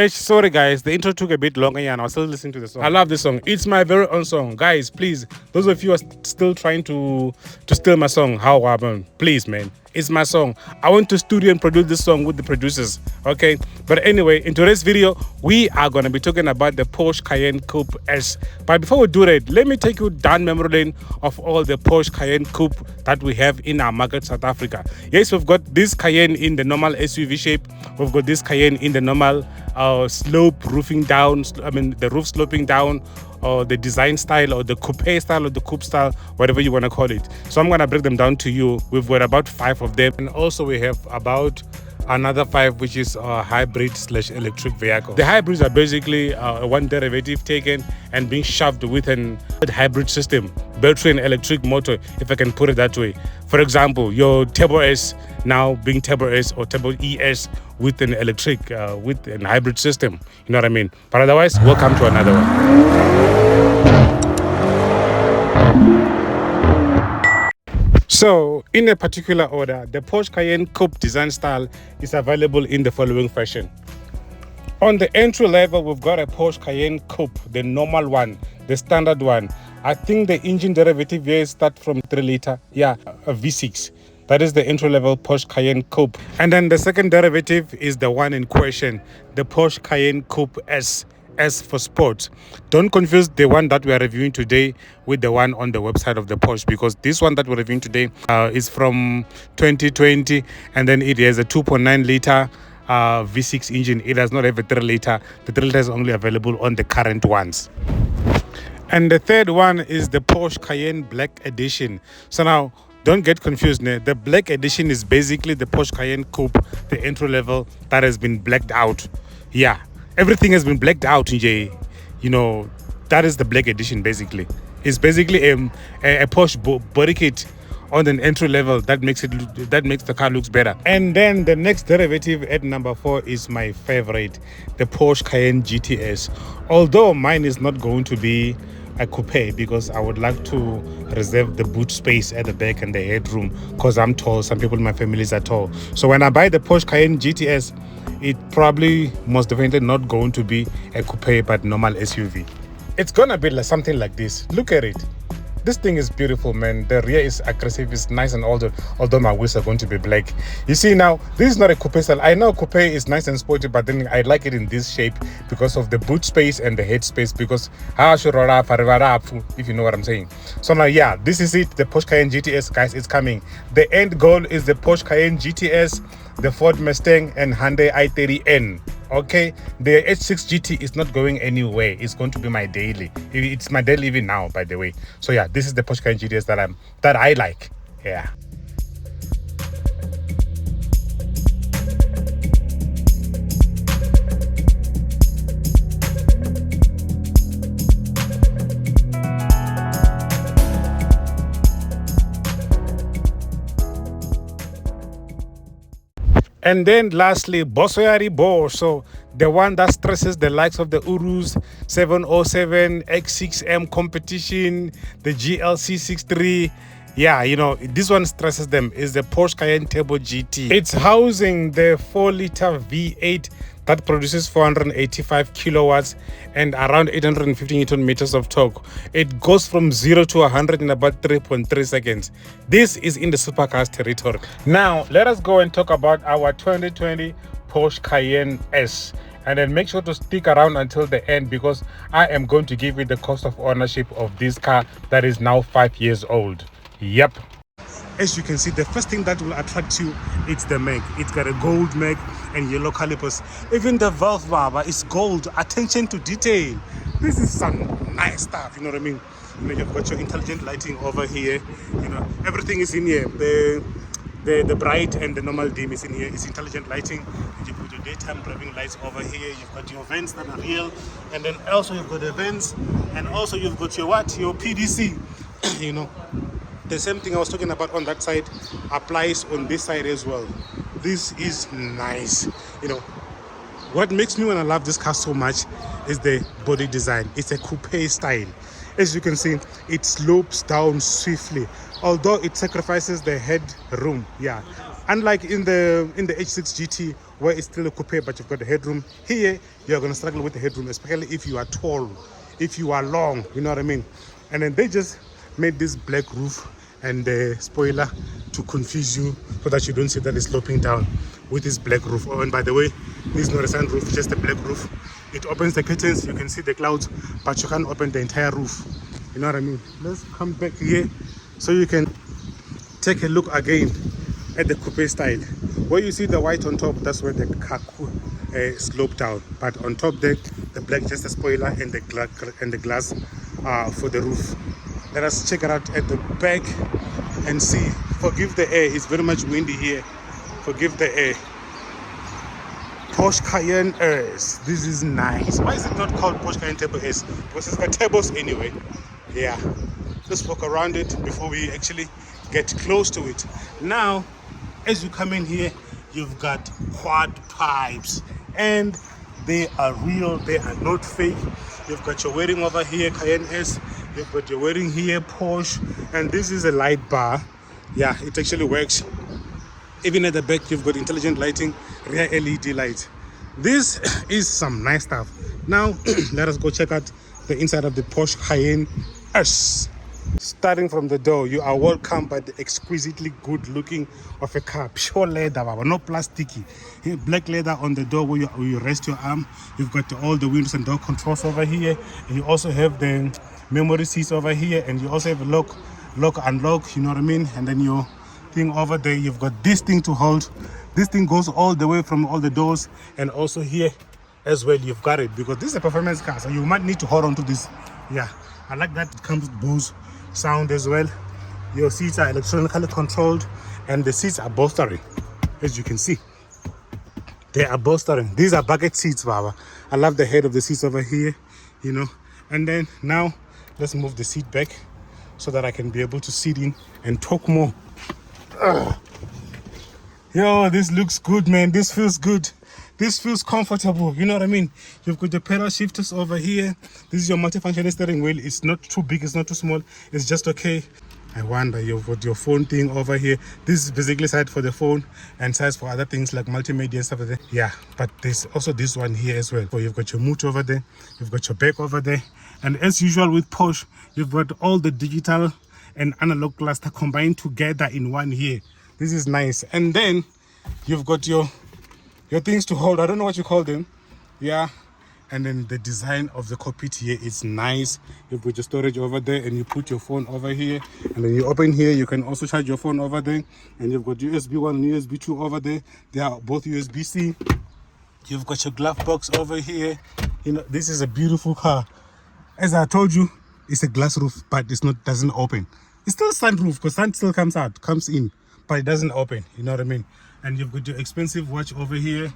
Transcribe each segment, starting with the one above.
Sorry guys, the intro took a bit longer and I was still listening to the song. I love this song. It's my very own song. Guys, please, those of you who are still trying to steal my song, how happened? Please, man. It's my song. I went to studio and produced this song with the producers. Okay. But anyway, in today's video, we are gonna be talking about the Porsche Caynne Coupe S. But before we do that, let me take you down memory lane of all the Porsche Caynne Coupe that we have in our market, South Africa. Yes, we've got this Caynne in the normal SUV shape. We've got this Caynne in the normal slope roofing down. I mean, the roof sloping down, or the design style, or the coupe style, or the coupe style, whatever you want to call it. So I'm gonna break them down to you. We've got about 5 of them, and also we have about another 5, which is a hybrid / electric vehicle. The hybrids are basically one derivative taken and being shoved with an hybrid system, battery and electric motor, if I can put it that way. For example, your Turbo S now being Turbo S or Turbo ES with an electric, with an hybrid system. You know what I mean? But otherwise, welcome to another one. So, in a particular order, the Porsche Caynne Coupe design style is available in the following fashion. On the entry level, we've got a Porsche Caynne Coupe, the normal one, the standard one. I think the engine derivative here start from 3 liter, yeah, a V6. That is the entry level Porsche Caynne Coupe. And then the second derivative is the one in question, the Porsche Caynne Coupe S. S for sport. Don't confuse the one that we are reviewing today with the one on the website of the Porsche, because this one that we're reviewing today is from 2020, and then it has a 2.9 liter V6 engine. It does not have a 3 liter. The 3 liter is only available on the current ones. And the third one is the Porsche Caynne Black Edition. So now, don't get confused. The Black Edition is basically the Porsche Caynne Coupe, the entry level that has been blacked out. Yeah. Everything has been blacked out, you know, that is the Black Edition basically. It's basically a Porsche body kit on an entry level that makes the car looks better. And then the next derivative at number 4 is my favorite, the Porsche Caynne GTS. Although mine is not going to be a coupe, because I would like to reserve the boot space at the back and the headroom, because I'm tall. Some people in my families are tall. So when I buy the Porsche Caynne GTS, it probably most definitely not going to be a coupe but normal SUV. It's gonna be like something like this. Look at it. This thing is beautiful, man. The rear is aggressive, it's nice and although my wheels are going to be black. You see now, this is not a coupe style. I know coupe is nice and sporty, but then I like it in this shape because of the boot space and the head space, because if you know what I'm saying. So now, yeah, this is it. The Porsche Caynne GTS, guys, is coming. The end goal is the Porsche Caynne GTS, the Ford Mustang, and Hyundai i30N. Okay, the H6 GT is not going anywhere. It's going to be my daily. It's my daily even now, by the way. So yeah, this is the Porsche Caynne GTS that I like. Yeah. And then lastly, Bosoyari Bo. So the one that stresses the likes of the Urus 707, X6M competition, the GLC 63. Yeah, you know, this one stresses them, is the Porsche Caynne Turbo GT. It's housing the 4-liter V8 that produces 485 kilowatts and around 850 Newton meters of torque. It goes from 0 to 100 in about 3.3 seconds. This is in the supercars territory. Now, let us go and talk about our 2020 Porsche Caynne S. And then make sure to stick around until the end, because I am going to give you the cost of ownership of this car that is now 5 years old. Yep. As you can see, the first thing that will attract you, it's the mag. It's got a gold mag and yellow calipers. Even the valve bar is gold. Attention to detail. This is some nice stuff, you know what I mean? You know, you've got your intelligent lighting over here. You know, everything is in here. The bright and the normal dim is in here. It's intelligent lighting. You've got your daytime driving lights over here. You've got your vents that are real. And then also you've got the vents. And also you've got your what? Your PDC. You know. The same thing I was talking about on that side applies on this side as well. This is nice. You know, what makes me want to love this car so much is the body design. It's a coupe style. As you can see, it slopes down swiftly, although it sacrifices the head room. Yeah, unlike in the H6 GT, where it's still a coupe, but you've got the headroom. Here, you're going to struggle with the headroom, especially if you are tall, if you are long, you know what I mean? And then they just made this black roof and the spoiler to confuse you so that you don't see that it's sloping down with this black roof. Oh, and by the way, this is not a sunroof, just a black roof. It opens the curtains, you can see the clouds, but you can't open the entire roof. You know what I mean? Let's come back here so you can take a look again at the coupe style. Where you see the white on top, that's where the car slope down. But on top there, the black just a spoiler and the glass for the roof. Let us check it out at the back and see. Forgive the air, it's very much windy here. Forgive the air. Porsche Caynne S. This is nice. Why is it not called Porsche Caynne Turbo S? Because it's got turbos anyway. Yeah. Let's walk around it before we actually get close to it. Now, as you come in here, you've got quad pipes. And they are real, they are not fake. You've got your wearing over here, Caynne S. You've got your wearing here, Porsche. And this is a light bar. Yeah, it actually works. Even at the back, you've got intelligent lighting, rear LED light. This is some nice stuff. Now, let us go check out the inside of the Porsche Caynne S. Starting from the door, you are welcomed by the exquisitely good looking of a car. Pure leather, no plasticky. Here, black leather on the door where you rest your arm. You've got all the windows and door controls over here. And you also have the memory seats over here. And you also have a lock, unlock, you know what I mean? And then your thing over there, you've got this thing to hold. This thing goes all the way from all the doors. And also here as well, you've got it. Because this is a performance car, so you might need to hold on to this. Yeah, I like that. It comes with Bose sound as well. Your seats are electronically controlled and the seats are bolstering, as you can see. They are bolstering. These are bucket seats, Baba. I love the head of the seats over here, you know. And then now let's move the seat back so that I can be able to sit in and talk more. Yo, this looks good, man. This feels good. This feels comfortable, you know what I mean? You've got the pedal shifters over here. This is your multifunctional steering wheel. It's not too big, it's not too small. It's just okay. I wonder, you've got your phone thing over here. This is basically side for the phone and size for other things like multimedia and stuff like that. Yeah, but there's also this one here as well. So you've got your mute over there. You've got your back over there. And as usual with Porsche, you've got all the digital and analog cluster combined together in one here. This is nice. And then you've got your things to hold. I don't know what you call them. Yeah. And then the design of the cockpit here is nice. You put your storage over there and you put your phone over here. And then you open here, you can also charge your phone over there. And you've got USB 1 and USB 2 over there. They are both USB-C. You've got your glove box over here. You know, this is a beautiful car. As I told you, it's a glass roof, but doesn't open. It's still sunroof because sun still comes in, but it doesn't open. You know what I mean? And you've got your expensive watch over here.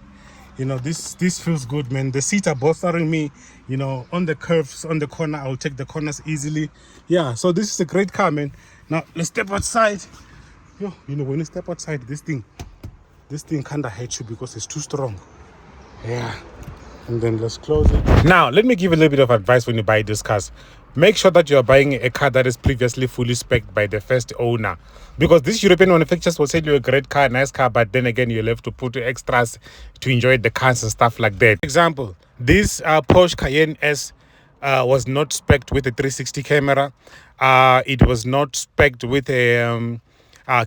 You know, this feels good, man. The seats are bolstering me, you know, on the curves, on the corner. I'll take the corners easily. Yeah, so this is a great car, man. Now, let's step outside. Yo, you know, when you step outside, this thing kind of hates you because it's too strong. Yeah. And then let's close it. Now, let me give a little bit of advice when you buy these cars. Make sure that you're buying a car that is previously fully spec'd by the first owner. Because these European manufacturers will sell you a great car, nice car, but then again, you'll have to put extras to enjoy the cars and stuff like that. For example, this Porsche Caynne S was not spec'd with a 360 camera. It was not spec'd with a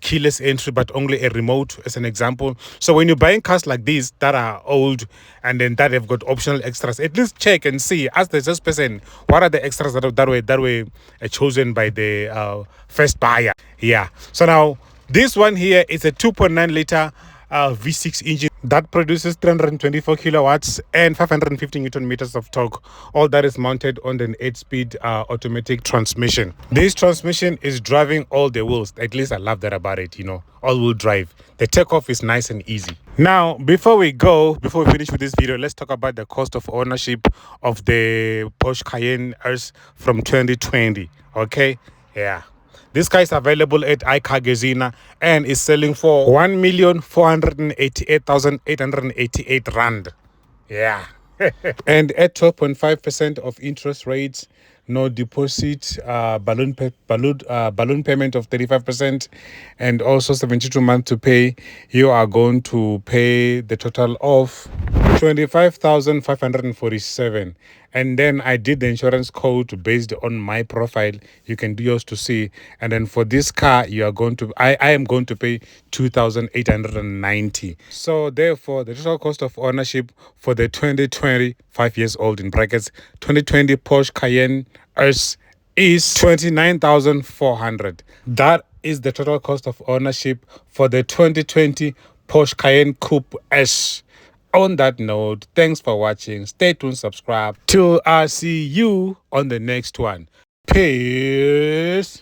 keyless entry, but only a remote, as an example. So when you're buying cars like these that are old and then that have got optional extras, at least check and see, ask the salesperson, what are the extras that were chosen by the first buyer. Yeah. So now this one here is a 2.9 liter V6 engine that produces 324 kilowatts and 550 newton meters of torque. All that is mounted on an 8-speed automatic transmission. This transmission is driving all the wheels. At least I love that about it, you know, all-wheel drive. The takeoff is nice and easy. Now, before we finish with this video, let's talk about the cost of ownership of the Porsche Caynne S from 2020. Okay, yeah. This car is available at iCar Gezina and is selling for 1,488,888 rand. Yeah. And at 12.5% of interest rates, no deposit, balloon payment of 35%, and also 72 months to pay. You are going to pay the total of 25,547. And then I did the insurance code based on my profile. You can do yours to see. And then for this car, you are going to I am going to pay 2,890. So therefore, the total cost of ownership for the 2020 5 years old in brackets 2020 Porsche Cayenne S is 29,400. That is the total cost of ownership for the 2020 Porsche Cayenne Coupe S. On that note, thanks for watching. Stay tuned, subscribe. Till I see you on the next one. Peace.